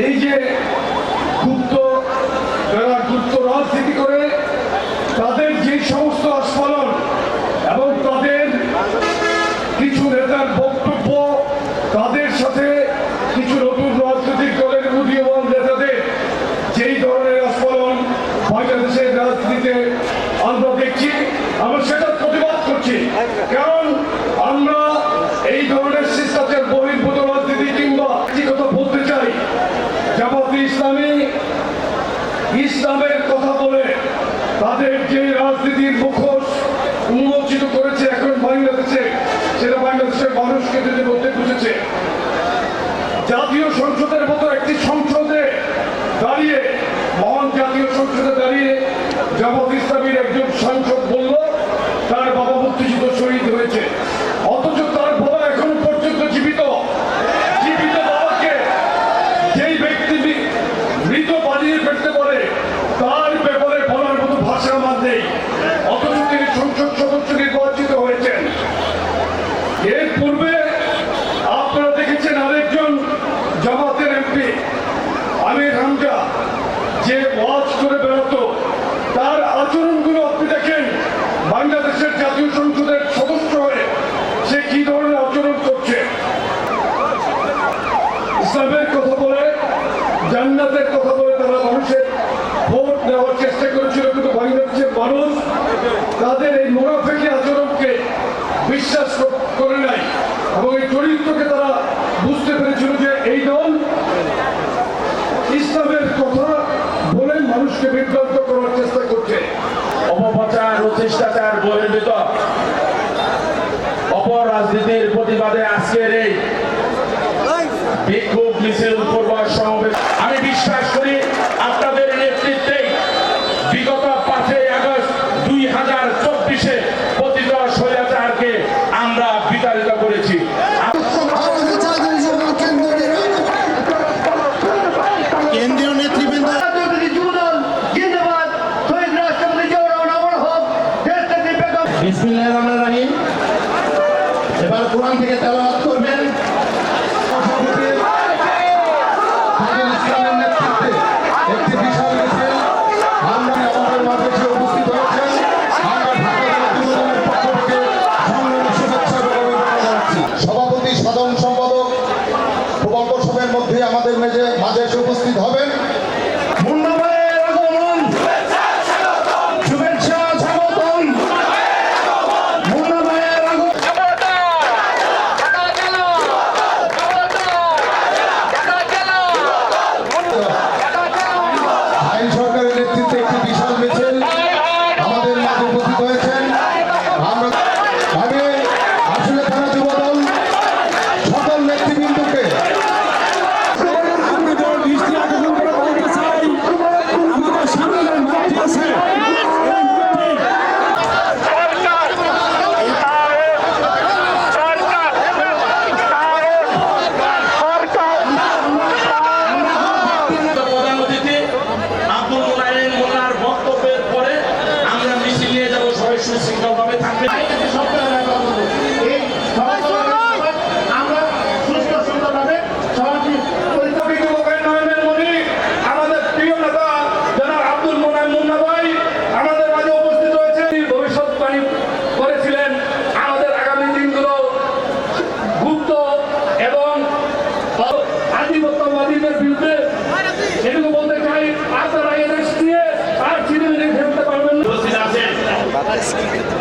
এই যে যারা গুপ্ত রাজনীতি করে তাদের যে সমস্ত আস্ফালন এবং তাদের কিছু নেতার বক্তব্য, তাদের সাথে কিছু নতুন রাজনৈতিক দলের উদীয়মান নেতাদের যেই ধরনের আস্ফালন বাংলাদেশের রাজনীতিতে আমরা দেখছি, আমরা সেটা প্রতিবাদ করছি। কারণ আমরা এই ধরনের শিষ্টাচার বহির্ভূত রাজনীতি কিংবা কি কথা বলতে চাই, জামাতে ইসলামী ইসলামের কথা বলে তাদের যে রাজনীতির মুখোশ উন্মোচিত করেছে এখন বাংলাদেশে, সেটা বাংলাদেশের মানুষকে যদি বলতে বুঝেছে। জাতীয় সংসদের মতো একটি সংসদে দাঁড়িয়ে, মহান জাতীয় সংসদে দাঁড়িয়ে জামাত ইসলামীর একজন সাংসদ বলল তার বাবা মুক্তিযুদ্ধ শহীদ হয়েছে, অথচ তার বাবা এখনো পর্যন্ত জীবিত। জীবিত বাবাকে যেই ব্যক্তি মৃত বানিয়ে ফেলতে পারে তার ব্যাপারে বলার মতো ভাষা আমার নেই, অথচ তিনি সংসদ সদস্য নির্বাচিত হয়েছেন। এর পূর্বে আপনারা দেখেছেন আরেকজন জামাতের এমপি আমির হামজা যে ওয়াজ করে বেড়াতো, তার আচরণগুলো আপনি দেখেন বাংলাদেশের জাতীয় সংসদের সদস্য হয়ে সে কি ধরনের আচরণ করছে। ইসলামের কথা বলে, জান্নাতের কথা বলে তারা মানুষের ভোট নেওয়ার চেষ্টা করেছিল, কিন্তু বাংলাদেশের মানুষ তাদের এই মুনাফিকি আচরণকে বিশ্বাস করে নাই এবং এই চরিত্রকে তারা বুঝতে পেরেছিল যে এই দল ইসলামের কথা বলে মানুষকে বিভ্রান্ত করার চেষ্টা করছে। অপপ্রচার ও শিষ্টাচার বহির্ভূত অপর রাজনীতির প্রতিবাদে আজকের এই বিক্ষোভ মিছিল পূর্ব সমাবেশ আমি বিশ্বাস করি আপনাদের নেতৃত্বে বিগত 5ই আগস্ট 2024-এ পতিত স্বৈরাচারকে আমরা বিতাড়িত করেছি। কেন্দ্রীয় নেতৃবৃন্দ বিসমিল্লাহির রহমানির রহিম। এবার কোরআন থেকে তেলাওয়াত করবেন ইসলামের নেতৃত্বে একটি বিশাল মিছিল আমরা আমাদের মাঝে এসে উপস্থিত হয়েছেন। আমরা ঢাকা জেলা যুবদলের পক্ষ থেকে সংগ্রামী শুভেচ্ছা জ্ঞাপন জানাচ্ছি। সভাপতি, সাধারণ সম্পাদক প্রকল্প সভার মধ্যে আমাদের মাঝে এসে উপস্থিত হবেন।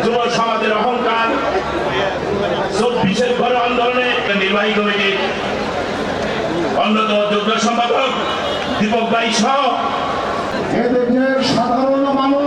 যুব সমাজের অহংকার 24-এর গণ আন্দোলনে নির্বাহী কমিটির অন্যতম যুগ্ম সম্পাদক দীপক ভাই সহ এদেশের সাধারণ মানুষ